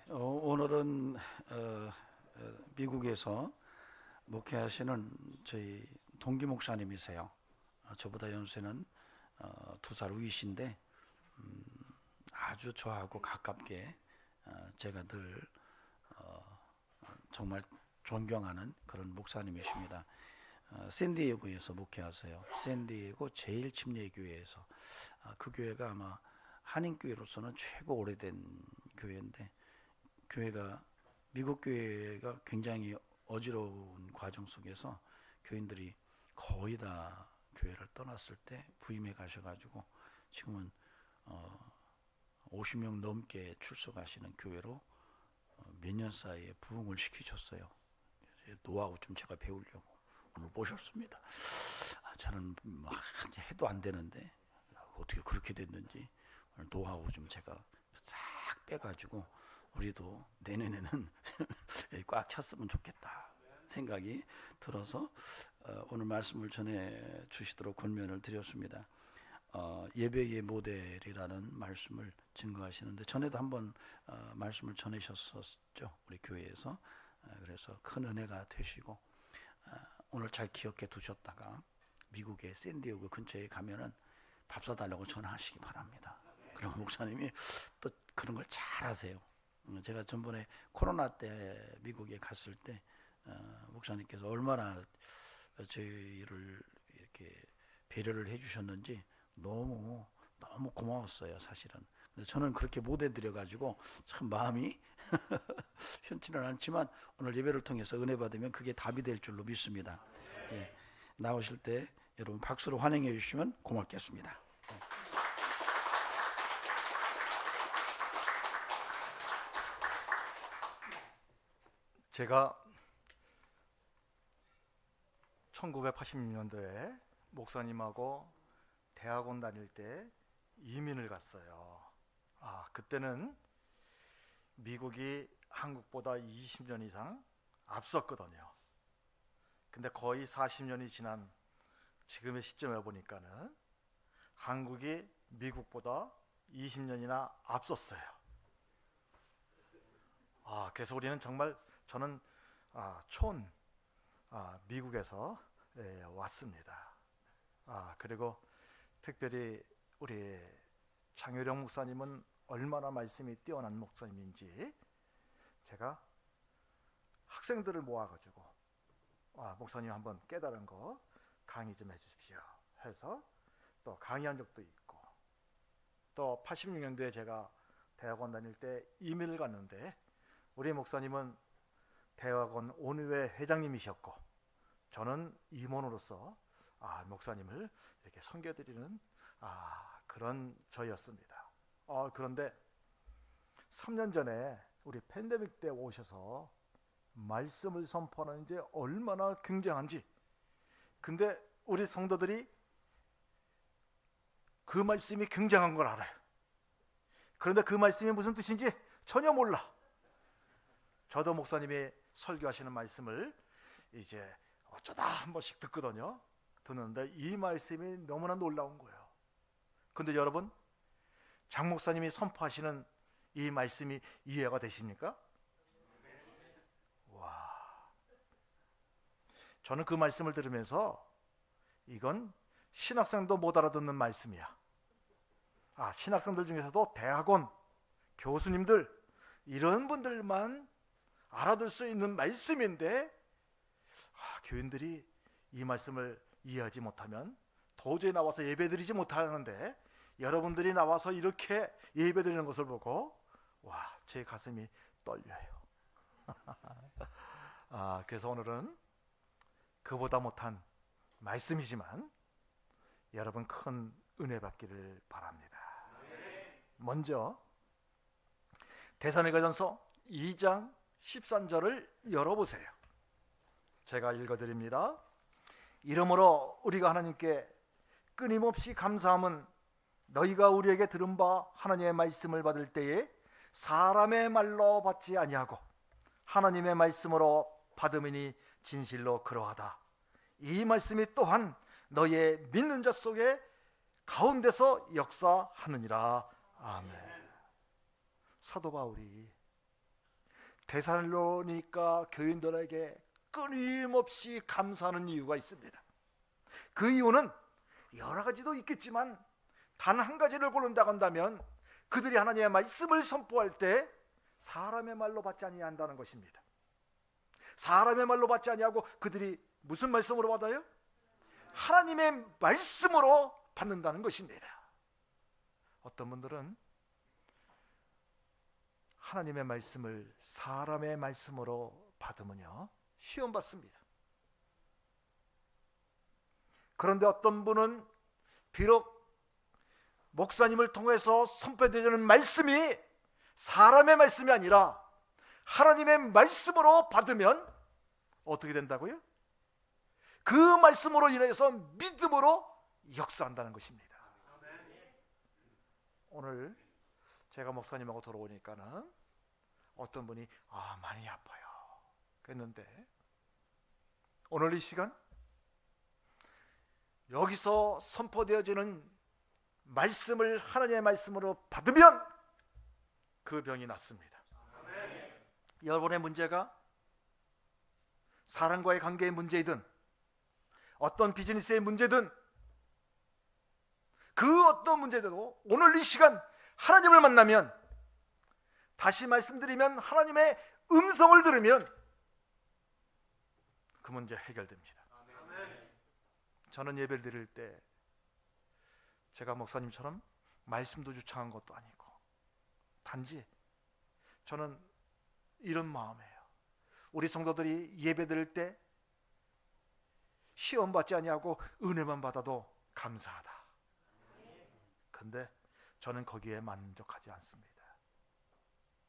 오늘은 미국에서 목회하시는 저희 동기 목사님이세요. 저보다 연세는 2살 위이신데 아주 저하고 가깝게 제가 늘 정말 존경하는 그런 목사님이십니다. 샌디에고에서 목회하세요. 샌디에고 제일침례교회에서 그 교회가 아마 한인교회로서는 최고 오래된 교회인데, 교회가 미국 교회가 굉장히 어지러운 과정 속에서 교인들이 거의 다 교회를 떠났을 때 부임해 가셔가지고 지금은 50명 넘게 출석하시는 교회로 몇 년 사이에 부흥을 시키셨어요. 노하우 좀 제가 배우려고 오늘 모셨습니다. 저는 해도 안 되는데 어떻게 그렇게 됐는지 오늘 노하우 좀 제가 싹 빼가지고 우리도 내년에는 꽉 찼으면 좋겠다 생각이 들어서 오늘 말씀을 전해 주시도록 권면을 드렸습니다. 예배의 모델이라는 말씀을 증거하시는데 전에도 한번 말씀을 전하셨었죠, 우리 교회에서. 그래서 큰 은혜가 되시고 오늘 잘 기억해 두셨다가 미국의 샌디에고 근처에 가면은 밥 사달라고 전화하시기 바랍니다. 그럼 목사님이 또 그런 걸 잘 하세요. 제가 전번에 코로나 때 미국에 갔을 때 목사님께서 얼마나 저희를 이렇게 배려를 해주셨는지 너무 고마웠어요, 사실은. 근데 저는 그렇게 못 해드려가지고 참 마음이 편치는 않지만 오늘 예배를 통해서 은혜 받으면 그게 답이 될 줄로 믿습니다. 예, 나오실 때 여러분 박수로 환영해 주시면 고맙겠습니다. 제가 1986년도에 목사님하고 대학원 다닐 때 이민을 갔어요. 그때는 미국이 한국보다 20년 이상 앞섰거든요. 근데 거의 40년이 지난 지금의 시점에 보니까는 한국이 미국보다 20년이나 앞섰어요. 그래서 우리는 정말 저는 미국에서 왔습니다. 그리고 특별히 우리 장효령 목사님은 얼마나 말씀이 뛰어난 목사님인지 제가 학생들을 모아가지고 목사님 한번 깨달은 거 강의 좀 해주십시오 해서 또 강의한 적도 있고, 또 86년도에 제가 대학원 다닐 때 이민을 갔는데 우리 목사님은 대학원 온의회 회장님이셨고 저는 임원으로서 목사님을 이렇게 섬겨드리는 그런 저였습니다. 그런데 3년 전에 우리 팬데믹 때 오셔서 말씀을 선포하는 게 얼마나 굉장한지, 근데 우리 성도들이 그 말씀이 굉장한 걸 알아요. 그런데 그 말씀이 무슨 뜻인지 전혀 몰라. 저도 목사님이 설교하시는 말씀을 이제 어쩌다 한 번씩 듣거든요. 듣는데 이 말씀이 너무나 놀라운 거예요. 근데 여러분, 장 목사님이 선포하시는 이 말씀이 이해가 되십니까? 와, 저는 그 말씀을 들으면서 이건 신학생도 못 알아듣는 말씀이야. 신학생들 중에서도 대학원 교수님들 이런 분들만 알아들 수 있는 말씀인데 교인들이 이 말씀을 이해하지 못하면 도저히 나와서 예배드리지 못하는데, 여러분들이 나와서 이렇게 예배드리는 것을 보고 제 가슴이 떨려요. 그래서 오늘은 그보다 못한 말씀이지만 여러분 큰 은혜 받기를 바랍니다. 먼저 데살로니가전서 2장 13절을 열어보세요. 제가 읽어드립니다. 이러므로 우리가 하나님께 끊임없이 감사함은 너희가 우리에게 들은 바 하나님의 말씀을 받을 때에 사람의 말로 받지 아니하고 하나님의 말씀으로 받음이니 진실로 그러하다. 이 말씀이 또한 너희의 믿는 자 속에 가운데서 역사하느니라. 아멘. 사도 바울이 데살로니가 교인들에게 끊임없이 감사하는 이유가 있습니다. 그 이유는 여러 가지도 있겠지만 단 한 가지를 고른다고 한다면 그들이 하나님의 말씀을 선포할 때 사람의 말로 받지 아니한다는 것입니다. 사람의 말로 받지 아니하고 그들이 무슨 말씀으로 받아요? 하나님의 말씀으로 받는다는 것입니다. 어떤 분들은 하나님의 말씀을 사람의 말씀으로 받으면요 시험 받습니다. 그런데 어떤 분은 비록 목사님을 통해서 선포되는 말씀이 사람의 말씀이 아니라 하나님의 말씀으로 받으면 어떻게 된다고요? 그 말씀으로 인해서 믿음으로 역사한다는 것입니다. 오늘 제가 목사님하고 돌아오니까는 어떤 분이 많이 아파요 그랬는데, 오늘 이 시간 여기서 선포되어지는 말씀을 하나님의 말씀으로 받으면 그 병이 낫습니다. 여러분의 문제가 사람과의 관계의 문제이든 어떤 비즈니스의 문제든 그 어떤 문제도 오늘 이 시간 하나님을 만나면, 다시 말씀드리면 하나님의 음성을 들으면 그 문제 해결됩니다. 저는 예배를 드릴 때 제가 목사님처럼 말씀도 주창한 것도 아니고, 단지 저는 이런 마음이에요. 우리 성도들이 예배 드릴 때 시험 받지 아니하고 은혜만 받아도 감사하다. 근데 저는 거기에 만족하지 않습니다.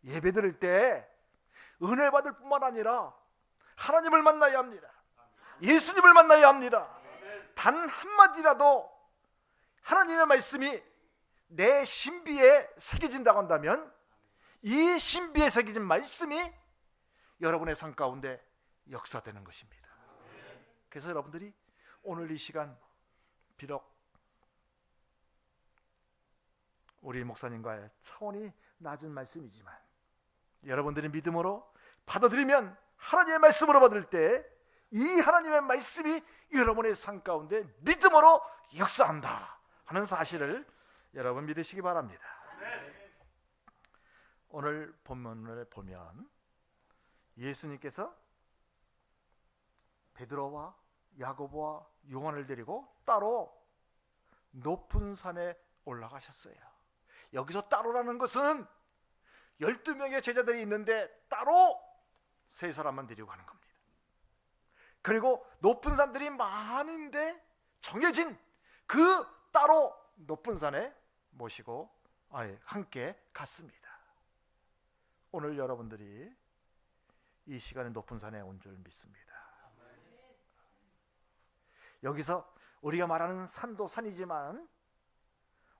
예배 드릴 때 은혜 받을 뿐만 아니라 하나님을 만나야 합니다. 예수님을 만나야 합니다. 단 한마디라도 하나님의 말씀이 내 신비에 새겨진다고 한다면 이 신비에 새겨진 말씀이 여러분의 삶 가운데 역사되는 것입니다. 그래서 여러분들이 오늘 이 시간 비록 우리 목사님과의 차원이 낮은 말씀이지만 여러분들이 믿음으로 받아들이면 하나님의 말씀으로 받을 때 이 하나님의 말씀이 여러분의 삶 가운데 믿음으로 역사한다 하는 사실을 여러분 믿으시기 바랍니다. 오늘 본문을 보면 예수님께서 베드로와 야고보와 요한을 데리고 따로 높은 산에 올라가셨어요. 여기서 따로라는 것은 12명의 제자들이 있는데 따로 3사람만 데리고 가는 겁니다. 그리고 높은 산들이 많은데 정해진 그 따로 높은 산에 모시고 함께 갔습니다. 오늘 여러분들이 이 시간에 높은 산에 온 줄 믿습니다. 여기서 우리가 말하는 산도 산이지만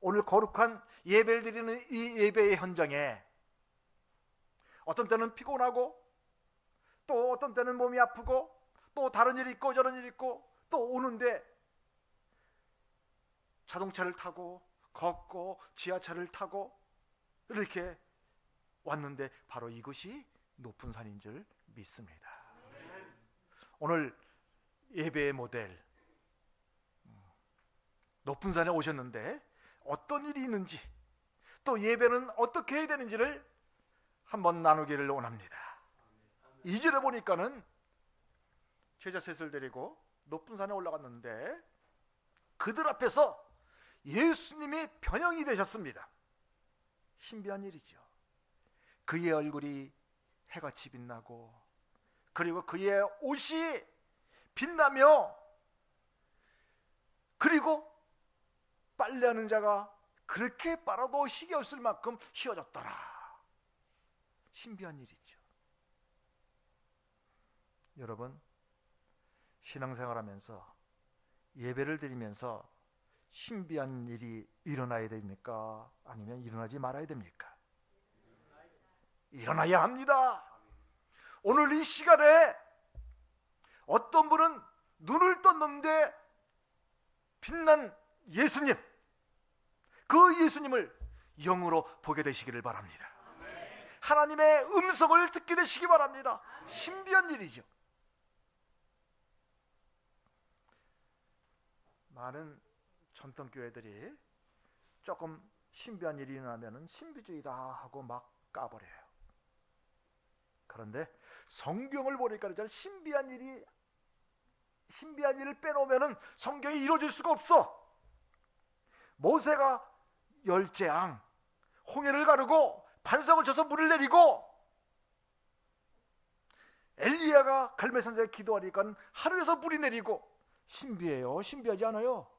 오늘 거룩한 예배를 드리는 이 예배의 현장에 어떤 때는 피곤하고 또 어떤 때는 몸이 아프고 또 다른 일이 있고 저런 일이 있고 또 오는데 자동차를 타고 걷고 지하철을 타고 이렇게 왔는데 바로 이것이 높은 산인 줄 믿습니다. 오늘 예배의 모델 높은 산에 오셨는데 어떤 일이 있는지 또 예배는 어떻게 해야 되는지를 한번 나누기를 원합니다. 2절에 보니까는 제자 셋을 데리고 높은 산에 올라갔는데 그들 앞에서 예수님이 변형이 되셨습니다. 신비한 일이죠. 그의 얼굴이 해같이 빛나고 그리고 그의 옷이 빛나며 그리고 빨래하는 자가 그렇게 빨아도 희게 없을 만큼 휘어졌더라. 신비한 일이죠. 여러분, 신앙생활하면서 예배를 드리면서 신비한 일이 일어나야 됩니까? 아니면 일어나지 말아야 됩니까? 일어나야 합니다. 오늘 이 시간에 어떤 분은 눈을 떴는데 빛난 예수님, 그 예수님을 영으로 보게 되시기를 바랍니다. 하나님의 음성을 듣게 되시기 바랍니다. 신비한 일이죠. 많은 전통교회들이 조금 신비한 일이 일어나면 신비주의다 하고 막 까버려요. 그런데 성경을 보니까 신비한 일을 빼놓으면 성경이 이루어질 수가 없어. 모세가 열재앙, 홍해를 가르고 반석을 쳐서 물을 내리고, 엘리야가 갈멜산에 기도하니까 하늘에서 물이 내리고, 신비해요? 신비하지 않아요?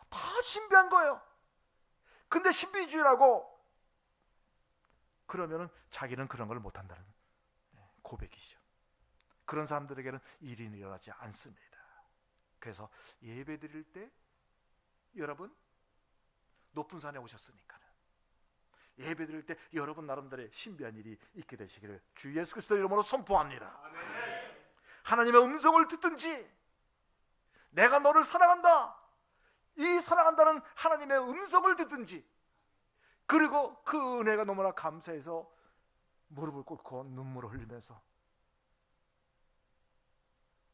다 신비한 거예요. 근데 신비주의라고 그러면은 자기는 그런 걸 못한다는 고백이죠. 그런 사람들에게는 일이 일어나지 않습니다. 그래서 예배 드릴 때 여러분 높은 산에 오셨으니까 예배 드릴 때 여러분 나름대로의 신비한 일이 있게 되시기를 주 예수 그리스도의 이름으로 선포합니다. 아멘. 하나님의 음성을 듣든지, 내가 너를 사랑한다, 이 사랑한다는 하나님의 음성을 듣든지, 그리고 그 은혜가 너무나 감사해서 무릎을 꿇고 눈물을 흘리면서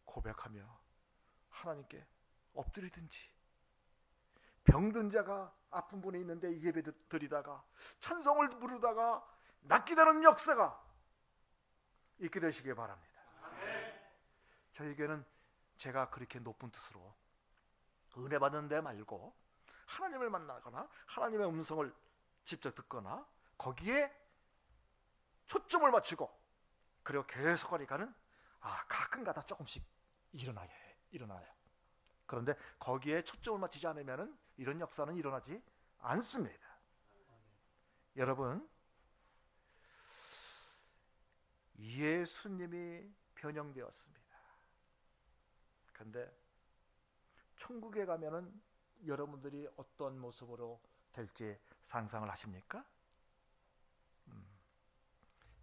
고백하며 하나님께 엎드리든지, 병든 자가 아픈 분이 있는데 예배 드리다가 찬송을 부르다가 낫게 되는 역사가 있게 되시길 바랍니다. 아멘. 저에게는 제가 그렇게 높은 뜻으로 은혜 받는 데 말고 하나님을 만나거나 하나님의 음성을 직접 듣거나 거기에 초점을 맞추고 그리고 계속 하니까는 가끔가다 조금씩 일어나요. 그런데 거기에 초점을 맞추지 않으면 이런 역사는 일어나지 않습니다. 여러분, 예수님이 변형되었습니다. 그런데 천국에 가면은 여러분들이 어떤 모습으로 될지 상상을 하십니까?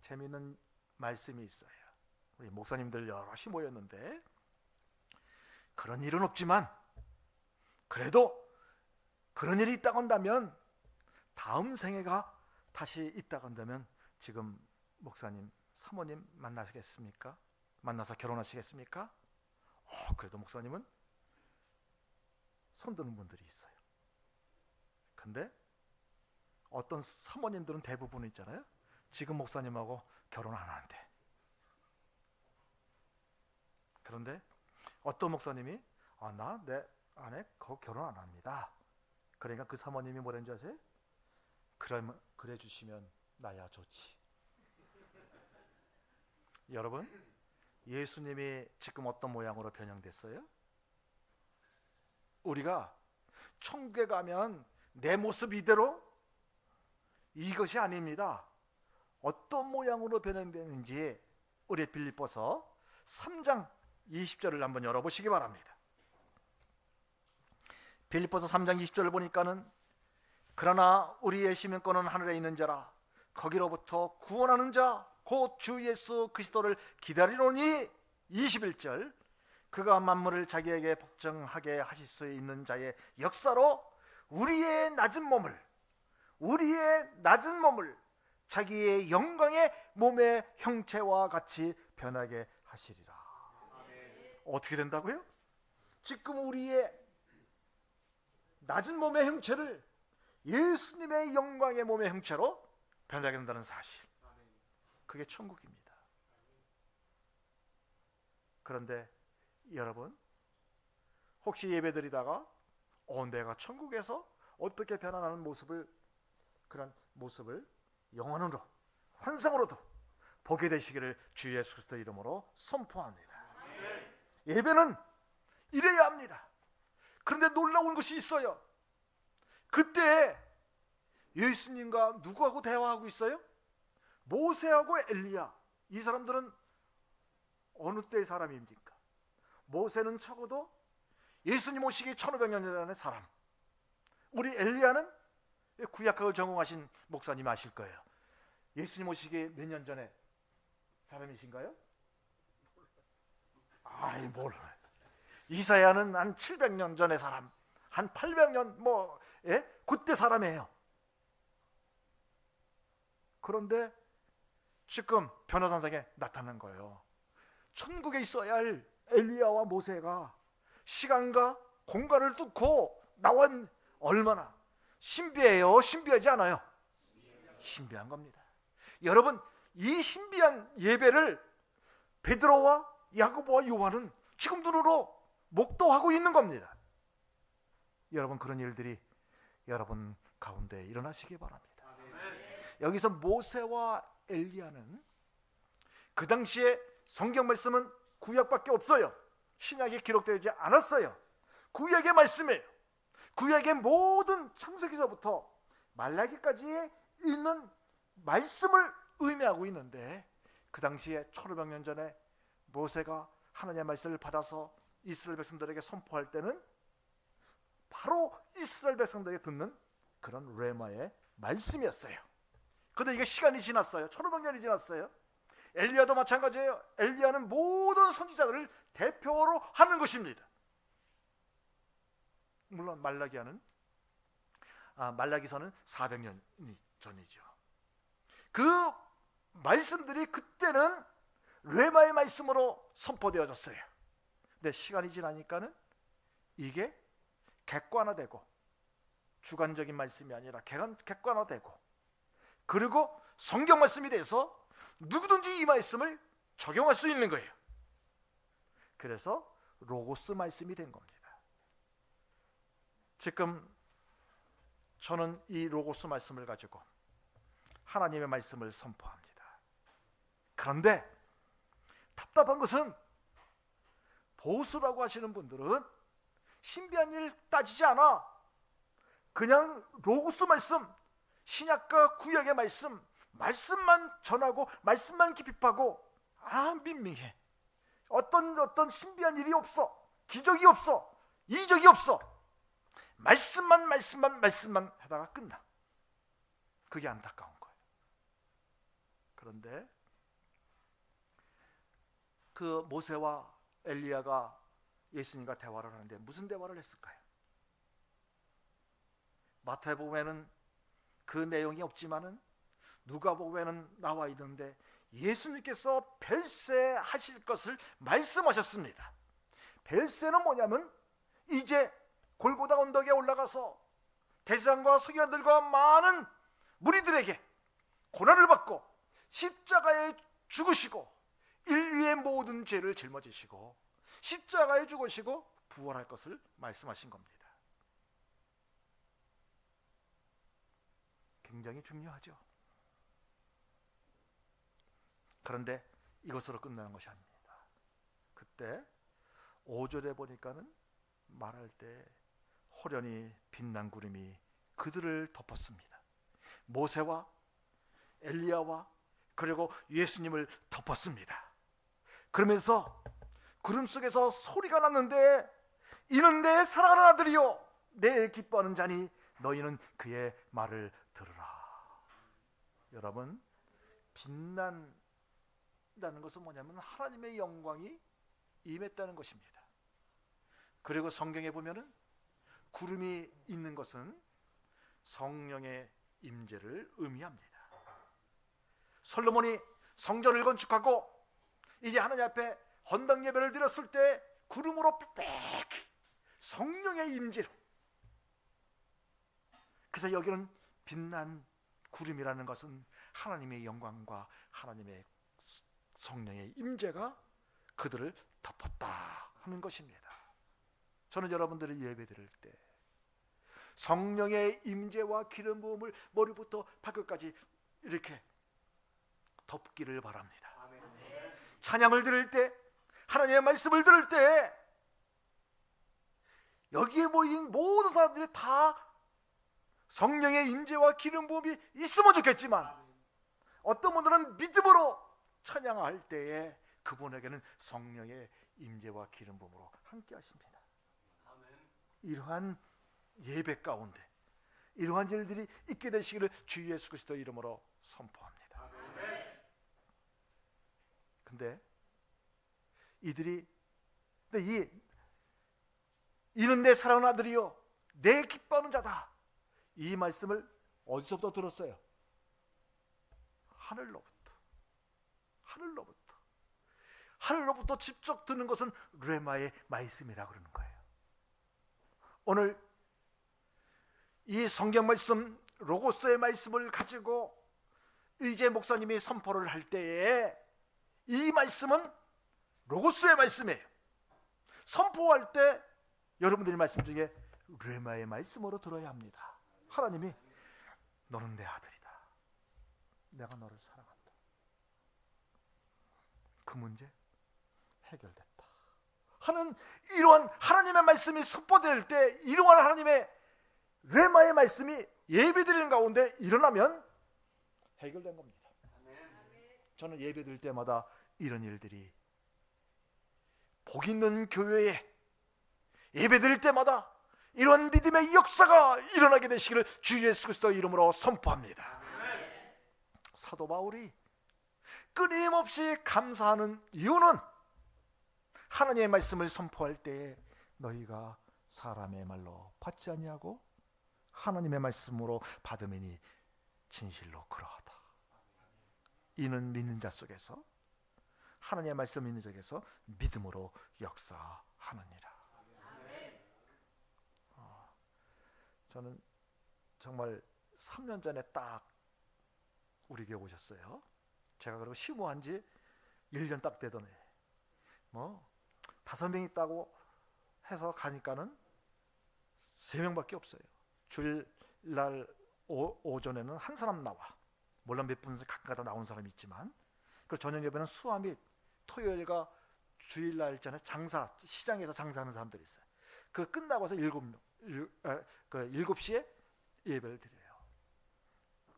재미있는 말씀이 있어요. 우리 목사님들 여럿이 모였는데 그런 일은 없지만 그래도 그런 일이 있다고 한다면, 다음 생애가 다시 있다고 한다면 지금 목사님, 사모님 만나시겠습니까? 만나서 결혼하시겠습니까? 그래도 목사님은 손드는 분들이 있어요. 근데 어떤 사모님들은 대부분 있잖아요. 지금 목사님하고 결혼 안 하는데. 그런데 어떤 목사님이 나 내 아내 거 결혼 안 합니다. 그러니까 그 사모님이 뭐라는지 아세요? 그래 주시면 나야 좋지. 여러분, 예수님이 지금 어떤 모양으로 변형됐어요? 우리가 천국에 가면 내 모습 이대로? 이것이 아닙니다. 어떤 모양으로 변형되는지 우리 빌립보서 3장 20절을 한번 열어보시기 바랍니다. 빌립보서 3장 20절을 보니까는 그러나 우리의 시민권은 하늘에 있는 자라 거기로부터 구원하는 자 곧 주 예수 그리스도를 기다리노니, 21절 그가 만물을 자기에게 복종하게 하실 수 있는 자의 역사로 우리의 낮은 몸을 자기의 영광의 몸의 형체와 같이 변하게 하시리라. 아멘. 어떻게 된다고요? 지금 우리의 낮은 몸의 형체를 예수님의 영광의 몸의 형체로 변하게 된다는 사실, 그게 천국입니다. 그런데 여러분, 혹시 예배드리다가 내가 천국에서 어떻게 변화하는 그런 모습을 영원으로, 환상으로도 보게 되시기를 주 예수 그리스도 이름으로 선포합니다. 아멘. 예배는 이래야 합니다. 그런데 놀라운 것이 있어요. 그때 예수님과 누구하고 대화하고 있어요? 모세하고 엘리야. 이 사람들은 어느 때의 사람입니까? 모세는 적어도 예수님 오시기 1500년 전의 사람. 우리 엘리야는 구약학을 전공하신 목사님 아실 거예요. 예수님 오시기 몇 년 전에 사람이신가요? 몰라요. 이사야는 한 700년 전의 사람, 한 800년 그때 사람이에요. 그런데 지금 변화산상에 나타난 거예요. 천국에 있어야 할 엘리야와 모세가 시간과 공간을 뚫고 나온, 얼마나 신비해요? 신비하지 않아요? 신비한 겁니다. 여러분, 이 신비한 예배를 베드로와 야고보와 요한은 지금 눈으로 목도하고 있는 겁니다. 여러분, 그런 일들이 여러분 가운데 일어나시기 바랍니다. 여기서 모세와 엘리야는, 그 당시에 성경 말씀은 구약밖에 없어요. 신약에 기록되지 않았어요. 구약의 말씀이에요. 구약의 모든 창세기서부터 말라기까지 있는 말씀을 의미하고 있는데, 그 당시에 1500년 전에 모세가 하나님의 말씀을 받아서 이스라엘 백성들에게 선포할 때는 바로 이스라엘 백성들에게 듣는 그런 레마의 말씀이었어요. 그런데 이게 시간이 지났어요. 1500년이 지났어요. 엘리야도 마찬가지예요. 엘리야는 모든 선지자들을 대표로 하는 것입니다. 물론 말라기서는 400년 전이죠. 그 말씀들이 그때는 레마의 말씀으로 선포되어졌어요. 근데 시간이 지나니까는 이게 객관화되고, 주관적인 말씀이 아니라 객관화되고, 그리고 성경 말씀이 돼서 누구든지 이 말씀을 적용할 수 있는 거예요. 그래서 로고스 말씀이 된 겁니다. 지금 저는 이 로고스 말씀을 가지고 하나님의 말씀을 선포합니다. 그런데 답답한 것은, 보수라고 하시는 분들은 신비한 일 따지지 않아. 그냥 로고스 말씀, 신약과 구약의 말씀만 전하고 말씀만 깊이하고, 민밍해. 어떤 신비한 일이 없어. 기적이 없어. 이적이 없어. 말씀만 하다가 끝나. 그게 안타까운 거예요. 그런데 그 모세와 엘리야가 예수님과 대화를 하는데 무슨 대화를 했을까요? 마태복음에는 그 내용이 없지만은 누가복음에는 나와 있는데, 예수님께서 별세하실 것을 말씀하셨습니다. 별세는 뭐냐면, 이제 골고다 언덕에 올라가서 대제사장과 서기관들과 많은 무리들에게 고난을 받고 십자가에 죽으시고 인류의 모든 죄를 짊어지시고 십자가에 죽으시고 부활할 것을 말씀하신 겁니다. 굉장히 중요하죠. 그런데 이것으로 끝나는 것이 아닙니다. 그때 5절에 보니까는 말할 때 호련히 빛난 구름이 그들을 덮었습니다. 모세와 엘리야와 그리고 예수님을 덮었습니다. 그러면서 구름 속에서 소리가 났는데, 이는 내 사랑하는 아들이요 내 기뻐하는 자니 너희는 그의 말을 들으라. 여러분, 빛난다는 것은 뭐냐면 하나님의 영광이 임했다는 것입니다. 그리고 성경에 보면은 구름이 있는 것은 성령의 임재를 의미합니다. 솔로몬이 성전을 건축하고 이제 하나님 앞에 헌당 예배를 드렸을 때 구름으로 빽빽히 성령의 임재로, 그래서 여기는 빛난 구름이라는 것은 하나님의 영광과 하나님의 성령의 임재가 그들을 덮었다 하는 것입니다. 저는 여러분들이 예배 드릴 때 성령의 임재와 기름 부음을 머리부터 발끝까지 이렇게 덮기를 바랍니다. 찬양을 들을 때, 하나님의 말씀을 들을 때 여기에 모인 모든 사람들이 다 성령의 임재와 기름 부음이 있으면 좋겠지만, 어떤 분들은 믿음으로 찬양할 때에 그분에게는 성령의 임재와 기름 부음으로 함께 하십니다. 이러한 예배 가운데 이러한 일들이 있게 되시기를 주 예수 그리스도 이름으로 선포합니다. 근데 이는 내 사랑하는 아들이요 내 기뻐하는 자다, 이 말씀을 어디서부터 들었어요? 하늘로부터 직접 듣는 것은 레마의 말씀이라 그러는 거예요. 오늘 이 성경 말씀, 로고스의 말씀을 가지고 의제 목사님이 선포를 할 때에 이 말씀은 로고스의 말씀이에요. 선포할 때 여러분들이 말씀 중에 레마의 말씀으로 들어야 합니다. 하나님이 너는 내 아들이다, 내가 너를 사랑한다, 그 문제 해결됐다 하는 이러한 하나님의 말씀이 선포될 때, 이러한 하나님의 레마의 말씀이 예배드리는 가운데 일어나면 해결된 겁니다. 저는 예배드릴 때마다 이런 일들이, 복 있는 교회에 예배드릴 때마다 이런 믿음의 역사가 일어나게 되시기를 주 예수 그리스도 이름으로 선포합니다. 사도 바울이 끊임없이 감사하는 이유는 하나님의 말씀을 선포할 때에 너희가 사람의 말로 받지 아니하고 하나님의 말씀으로 받음이니 진실로 그러하다. 이는 믿는 자 속에서, 하나님의 말씀 믿는 자 속에서 믿음으로 역사하느니라. 저는 정말 3년 전에 딱 우리 교회 오셨어요. 제가 그리고 시무한 지 1년 딱 되더니 5명 있다고 해서 가니까는 3명밖에 없어요. 주일날 오전에는 한 사람 나와, 물론 몇 분 가끔가다 나온 사람이 있지만, 그 저녁 예배는 수화 및 토요일과 주일날 있잖아요, 장사, 시장에서 장사하는 사람들이 있어요. 그 끝나고서 7시에 예배를 드려요.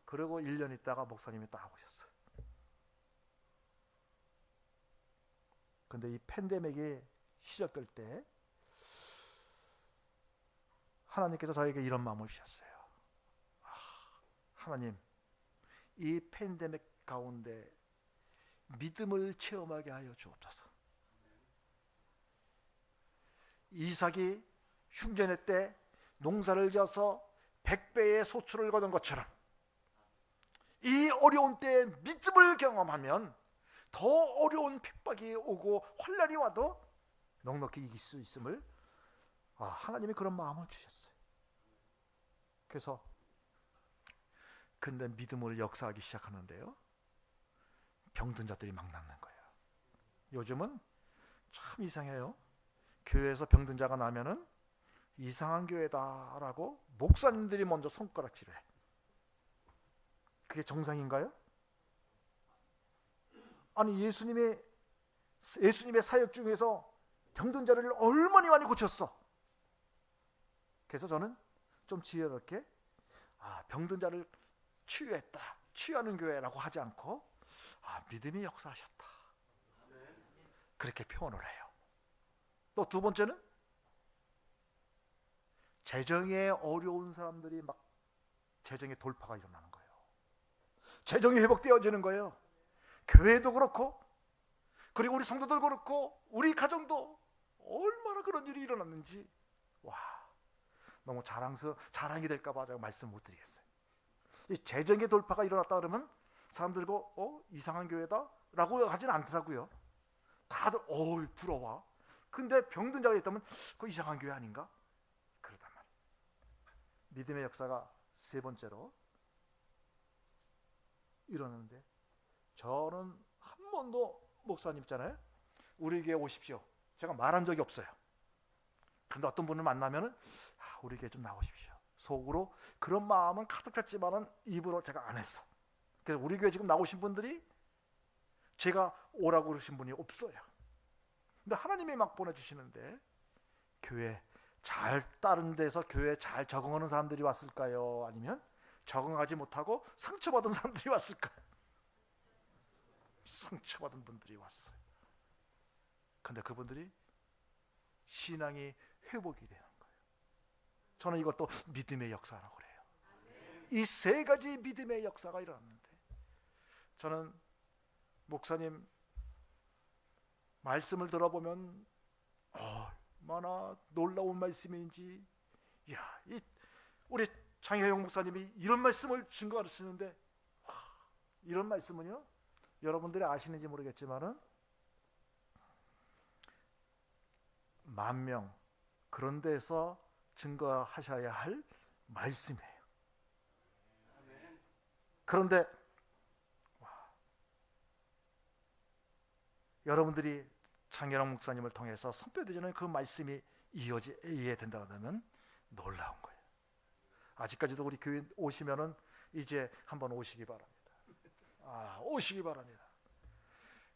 그리고 1년 있다가 목사님이 딱 오셨어요. 근데 이 팬데믹이 시작될 때 하나님께서 저에게 이런 마음을 주셨어요. 하나님, 이 팬데믹 가운데 믿음을 체험하게 하여 주옵소서. 이삭이 흉년의 때 농사를 지어서 100배의 소출을 거둔 것처럼 이 어려운 때에 믿음을 경험하면 더 어려운 핍박이 오고 환난이 와도 넉넉히 이길 수 있음을 하나님이 그런 마음을 주셨어요. 그래서 근데 믿음으로 역사하기 시작하는데요, 병든 자들이 막 낫는 거예요. 요즘은 참 이상해요. 교회에서 병든 자가 나면은 이상한 교회다라고 목사님들이 먼저 손가락질해. 그게 정상인가요? 아니, 예수님의 사역 중에서 병든 자를 얼마나 많이 고쳤어. 그래서 저는 좀 지혜롭게 병든 자를 치유했다, 치유하는 교회라고 하지 않고 믿음이 역사하셨다, 그렇게 표현을 해요. 또 두 번째는 재정에 어려운 사람들이 막 재정의 돌파가 일어나는 거예요. 재정이 회복되어지는 거예요. 교회도 그렇고, 그리고 우리 성도들 그렇고, 우리 가정도 얼마나 그런 일이 일어났는지, 너무 자랑이 될까 봐 제가 말씀 못 드리겠어요. 이 재정의 돌파가 일어났다 그러면 사람들고 이상한 교회다 라고 하진 않더라고요. 다들 부러워. 근데 병든 자가 있다면 그 이상한 교회 아닌가? 그러단 말이에요. 믿음의 역사가 세 번째로 일어나는데, 저는 한 번도 목사님 있잖아요, 우리 교회 오십시오, 제가 말한 적이 없어요. 그런데 어떤 분을 만나면은 우리 교회 좀 나오십시오, 속으로 그런 마음은 가득 찼지만은 입으로 제가 안 했어. 그래서 우리 교회 지금 나오신 분들이 제가 오라고 그러신 분이 없어요. 근데 하나님이 막 보내주시는데, 교회 잘 다른 데서 교회 잘 적응하는 사람들이 왔을까요? 아니면 적응하지 못하고 상처받은 사람들이 왔을까요? 상처받은 분들이 왔어요. 근데 그분들이 신앙이 회복이 되는 거예요. 저는 이것도 믿음의 역사라고 그래요. 이 세 가지 믿음의 역사가 일어났는데, 저는 목사님 말씀을 들어보면 얼마나 놀라운 말씀인지, 우리 장혜영 목사님이 이런 말씀을 증거하시는데 이런 말씀은요, 여러분들이 아시는지 모르겠지만은 10,000명 그런 데서 증거하셔야 할 말씀이에요. 그런데 여러분들이 장현홍 목사님을 통해서 선포되는 그 말씀이 이해된다면 놀라운 거예요. 아직까지도 우리 교회 오시면은 이제 한번 오시기 바랍니다. 오시기 바랍니다.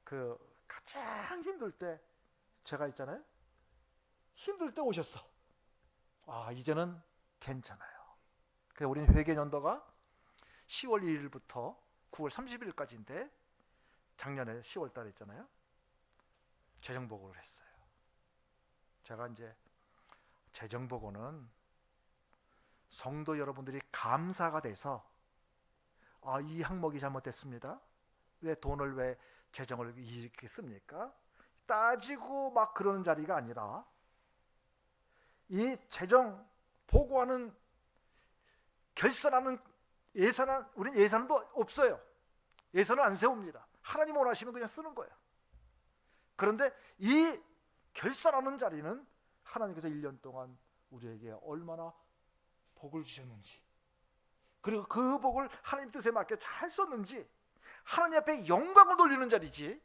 그 가장 힘들 때 제가 있잖아요. 힘들 때 오셨어. 이제는 괜찮아요. 그래서 우리는 회개연도가 10월 1일부터 9월 30일까지인데 작년에 10월 달에 있잖아요. 재정보고를 했어요. 제가 이제 재정보고는 성도 여러분들이 감사가 돼서 이 항목이 잘못됐습니다. 왜 돈을 왜 재정을 이렇게 씁니까? 따지고 막 그러는 자리가 아니라 이 재정 보고하는 결산하는 우리는 예산도 없어요. 예산을 안 세웁니다. 하나님 원하시면 그냥 쓰는 거예요. 그런데 이 결산하는 자리는 하나님께서 1년 동안 우리에게 얼마나 복을 주셨는지, 그리고 그 복을 하나님 뜻에 맞게 잘 썼는지 하나님 앞에 영광을 돌리는 자리지,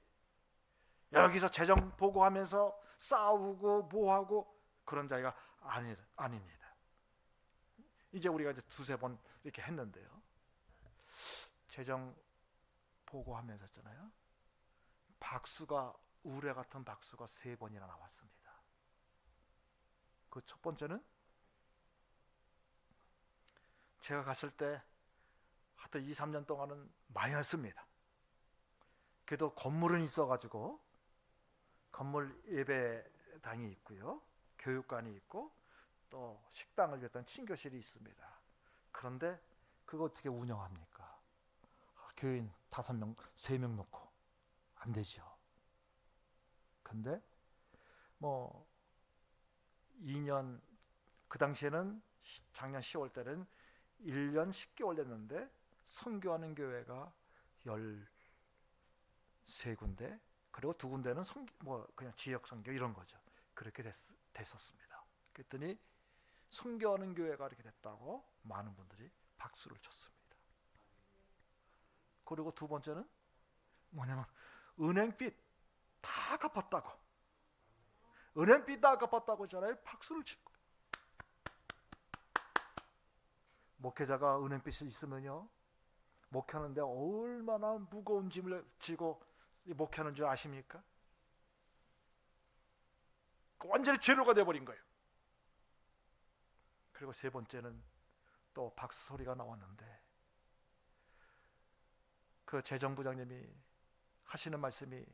여기서 재정 보고하면서 싸우고 뭐하고 그런 자리가 아닙니다. 이제 우리가 이제 두세 번 이렇게 했는데요, 재정 보고하면서 했잖아요. 박수가, 우레 같은 박수가 3번이나 나왔습니다. 그 첫 번째는 제가 갔을 때 하여튼 2, 3년 동안은 마이너스입니다. 그래도 건물은 있어가지고 건물 예배당이 있고요, 교육관이 있고 또 식당을 위했던 친교실이 있습니다. 그런데 그거 어떻게 운영합니까? 교인 5명, 3명 놓고 안 되죠. 근데 뭐 2년, 그 당시에는 작년 10월 때는 1년 10개월 됐는데 선교하는 교회가 13군데, 그리고 2군데는 그냥 지역 선교 이런 거죠. 그렇게 됐었습니다. 그랬더니 선교하는 교회가 이렇게 됐다고 많은 분들이 박수를 쳤습니다. 그리고 두 번째는 뭐냐면 은행빚 다 갚았다고, 은행빚 다 갚았다고 잖아요. 박수를 치고. 목회자가 은행빚이 있으면요, 목회하는데 얼마나 무거운 짐을 지고 목회하는 줄 아십니까? 완전히 죄로가 되어버린 거예요. 그리고 세 번째는 또 박수 소리가 나왔는데 그 재정부장님이 하시는 말씀이,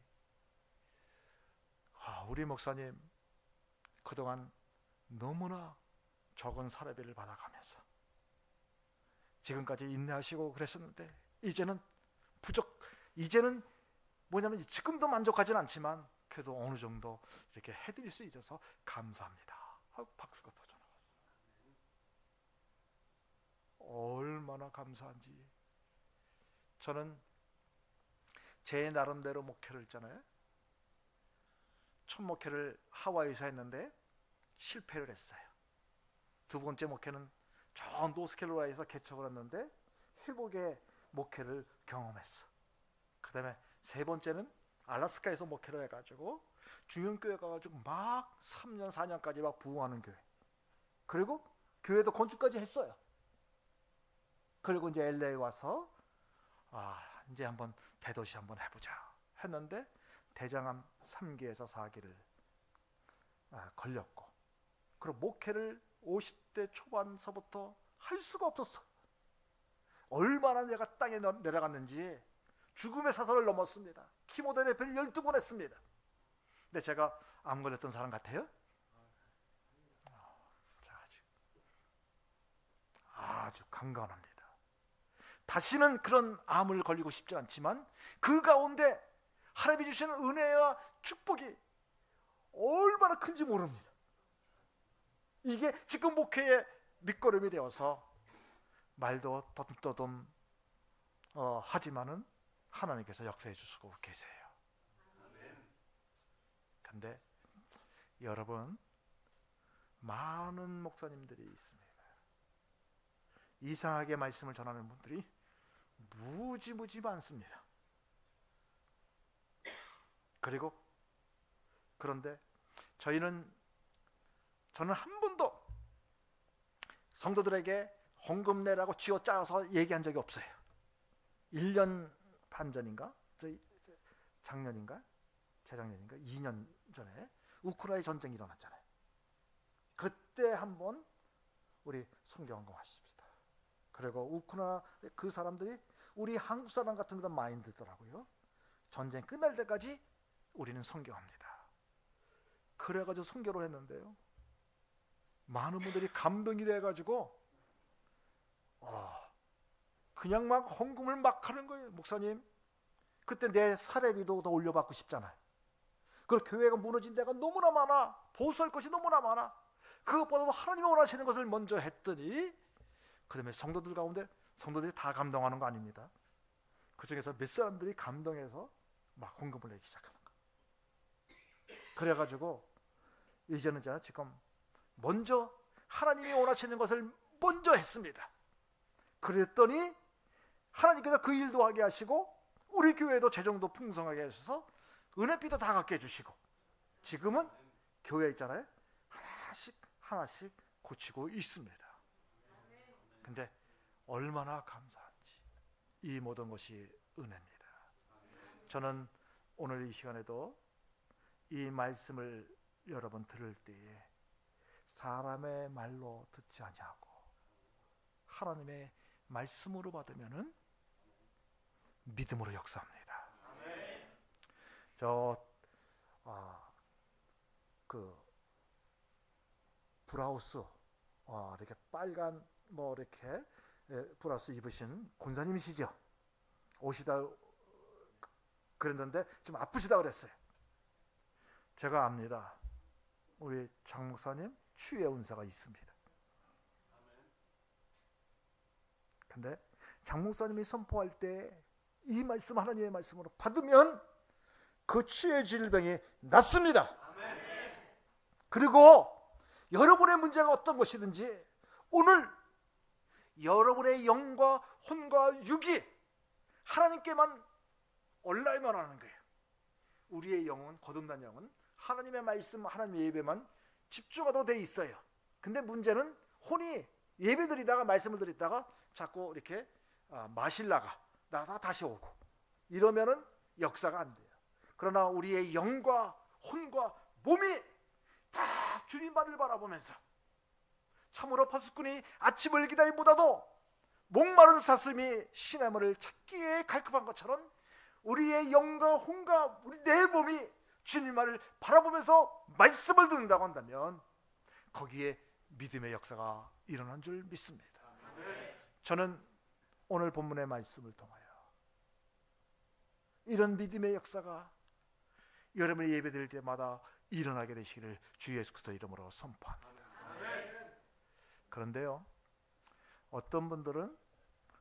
우리 목사님 그동안 너무나 적은 사례비를 받아가면서 지금까지 인내하시고 그랬었는데 이제는 이제는 뭐냐면 지금도 만족하지는 않지만 그래도 어느 정도 이렇게 해드릴 수 있어서 감사합니다 하고 박수가 터져나갔어요. 얼마나 감사한지. 저는 제 나름대로 목회를 했잖아요. 첫 목회를 하와이에서 했는데 실패를 했어요. 두 번째 목회는 저 노스캐롤라이나에서 개척을 했는데 회복의 목회를 경험했어. 그 다음에 세 번째는 알래스카에서 목회를 해가지고 중형교회 가가지고 막 3년 4년까지 막 부흥하는 교회, 그리고 교회도 건축까지 했어요. 그리고 이제 LA 와서 이제 한번 대도시 한번 해보자 했는데 대장암 3기에서 4기를 걸렸고, 그리고 목회를 50대 초반서부터 할 수가 없었어. 얼마나 내가 땅에 내려갔는지 죽음의 사선을 넘었습니다. 키모테라피를 12번 했습니다. 근데 제가 암 걸렸던 사람 같아요? 아주 강건합니다. 다시는 그런 암을 걸리고 싶지 않지만 그 가운데 하나님이 주시는 은혜와 축복이 얼마나 큰지 모릅니다. 이게 지금 목회의 밑거름이 되어서 말도 떠듬떠듬 하지만은 하나님께서 역사해 주시고 계세요. 근데 여러분, 많은 목사님들이 있습니다. 이상하게 말씀을 전하는 분들이 무지무지 많습니다. 그런데 저는 한 번도 성도들에게 헌금 내라고 쥐어짜서 얘기한 적이 없어요. 1년 반 전인가? 작년인가? 재작년인가? 2년 전에 우크라이나 전쟁이 일어났잖아요. 그때 한번 우리 성경헌금 하십시다. 그리고 우크라이나 그 사람들이 우리 한국 사람 같은 그런 마인드더라고요. 전쟁 끝날 때까지 우리는 선교합니다. 그래가지고 선교를 했는데요, 많은 분들이 감동이 돼가지고 그냥 막 헌금을 막 하는 거예요. 목사님, 그때 내 사례비도 더 올려받고 싶잖아요. 그리고 교회가 무너진 데가 너무나 많아. 보수할 것이 너무나 많아. 그것보다도 하나님이 원하시는 것을 먼저 했더니, 그 다음에 성도들 가운데 성도들이 다 감동하는 거 아닙니다. 그 중에서 몇 사람들이 감동해서 막 헌금을 내기 시작하는 거예요. 그래가지고 이제는 제가 지금 먼저 하나님이 원하시는 것을 먼저 했습니다. 그랬더니 하나님께서 그 일도 하게 하시고, 우리 교회도 재정도 풍성하게 하셔서 은혜비도 다 갖게 해주시고, 지금은 교회 있잖아요, 하나씩 고치고 있습니다. 근데 얼마나 감사한지, 이 모든 것이 은혜입니다. 저는 오늘 이 시간에도 이 말씀을 여러분 들을 때에 사람의 말로 듣지 아니하고 하나님의 말씀으로 받으면은 믿음으로 역사합니다. 그 브라우스, 이렇게 빨간 이렇게 브라우스 입으신 권사님이시죠? 오시다 그랬는데 좀 아프시다 그랬어요. 제가 압니다. 우리 장 목사님 치유의 은사가 있습니다. 근데 장 목사님이 선포할 때 이 말씀, 하나님의 말씀으로 받으면 그 치유의 질병이 낫습니다. 그리고 여러분의 문제가 어떤 것이든지 오늘 여러분의 영과 혼과 육이 하나님께만 올라야만 하는 거예요. 우리의 영은, 거듭난 영은 하나님의 말씀, 하나님의 예배만 집중하도록 돼 있어요. 근데 문제는 혼이 예배드리다가 말씀을 드리다가 자꾸 이렇게 마실라가 나가 다시 오고 이러면은 역사가 안 돼요. 그러나 우리의 영과 혼과 몸이 다 주님만을 바라보면서, 참으로 파수꾼이 아침을 기다림보다도 목마른 사슴이 시냇물을 찾기에 갈급한 것처럼 우리의 영과 혼과 우리 내 몸이 주님만을 바라보면서 말씀을 듣는다고 한다면 거기에 믿음의 역사가 일어난 줄 믿습니다. 저는 오늘 본문의 말씀을 통하여 이런 믿음의 역사가 여러분의 예배드릴 때마다 일어나게 되시기를 주 예수 그리스도 이름으로 선포합니다. 그런데요, 어떤 분들은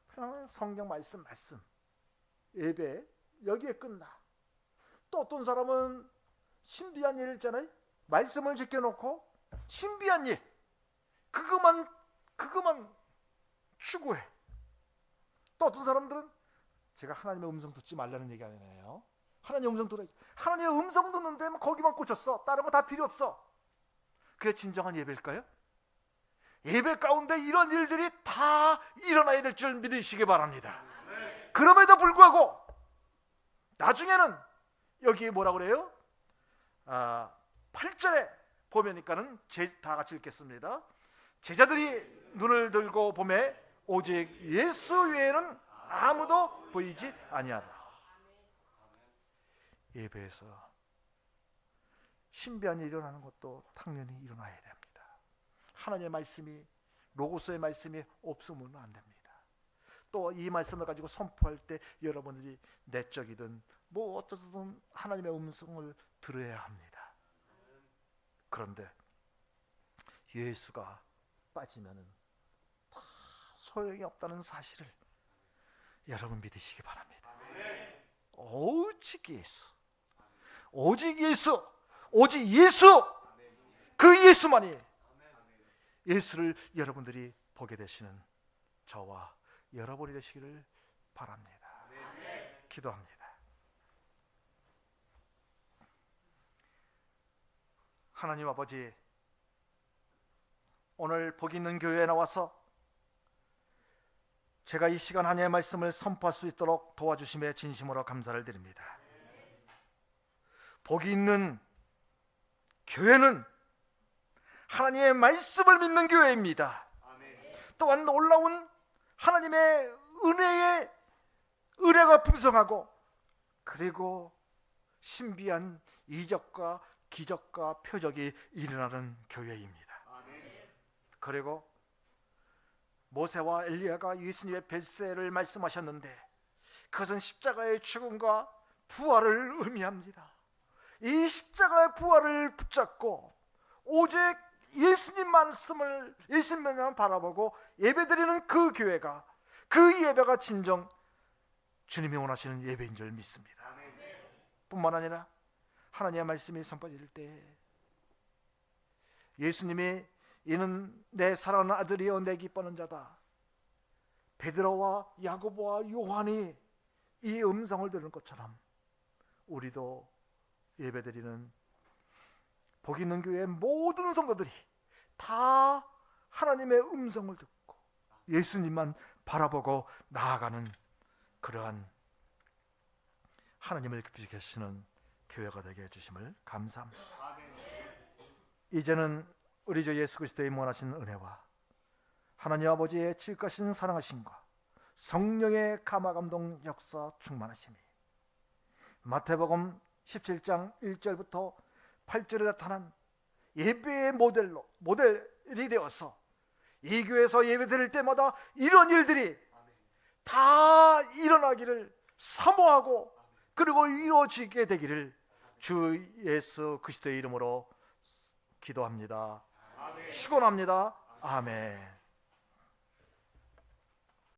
그냥 성경 말씀 예배 여기에 끝나. 또 어떤 사람은 신비한 일 있잖아요. 말씀을 지켜놓고 신비한 일 그것만 추구해. 또 어떤 사람들은, 제가 하나님의 음성 듣지 말라는 얘기 아니에요. 하나님의 음성 들어야지. 하나님의 음성 듣는데 거기만 꽂혔어. 다른 거 다 필요 없어. 그게 진정한 예배일까요? 예배 가운데 이런 일들이 다 일어나야 될 줄 믿으시기 바랍니다. 그럼에도 불구하고 나중에는 여기 뭐라고 그래요? 8절에 보면니까는 다 같이 읽겠습니다. 제자들이 눈을 들고 보매 오직 예수 외에는 아무도 보이지 아니하라. 예배에서 신비한 일이 일어나는 것도 당연히 일어나야 됩니다. 하나님의 말씀이, 로고스의 말씀이 없으면 안 됩니다. 또 이 말씀을 가지고 선포할 때 여러분들이 내적이든 어쩌든 하나님의 음성을 들어야 합니다. 그런데 예수가 빠지면은 다 소용이 없다는 사실을 여러분 믿으시기 바랍니다. 오직 예수, 오직 예수, 오직 예수, 그 예수만이, 예수를 여러분들이 보게 되시는 저와 여러분이 되시기를 바랍니다. 기도합니다. 하나님 아버지, 오늘 복 있는 교회에 나와서 제가 이 시간 하나님의 말씀을 선포할 수 있도록 도와주심에 진심으로 감사를 드립니다. 복이 있는 교회는 하나님의 말씀을 믿는 교회입니다. 또한 놀라운 하나님의 은혜가 풍성하고, 그리고 신비한 이적과 기적과 표적이 일어나는 교회입니다. 그리고 모세와 엘리야가 예수님의 벨세를 말씀하셨는데 그것은 십자가의 죽음과 부활을 의미합니다. 이 십자가의 부활을 붙잡고 오직 예수님 말씀을, 예수님만 바라보고 예배드리는 그 교회가, 그 예배가 진정 주님이 원하시는 예배인 줄 믿습니다. 뿐만 아니라 하나님의 말씀이 선포될 때 예수님이 이는 내 사랑하는 아들이여 내 기뻐하는 자다, 베드로와 야고보와 요한이 이 음성을 들은 것처럼 우리도 예배드리는 복 있는 교회의 모든 성도들이 다 하나님의 음성을 듣고 예수님만 바라보고 나아가는 그러한 하나님을 깊이 계시는 교회가 되게 해주심을 감사합니다. 이제는 우리 주 예수 그리스도의 원하시는 은혜와 하나님 아버지의 지극하신 사랑하심과 성령의 감화감동 역사 충만하심이 마태복음 17장 1절부터 8절에 나타난 예배의 모델이 되어서 이 교회에서 예배드릴 때마다 이런 일들이 다 일어나기를 사모하고 그리고 이루어지게 되기를 주 예수 그리스도의 이름으로 기도합니다. 축원합니다. 아멘.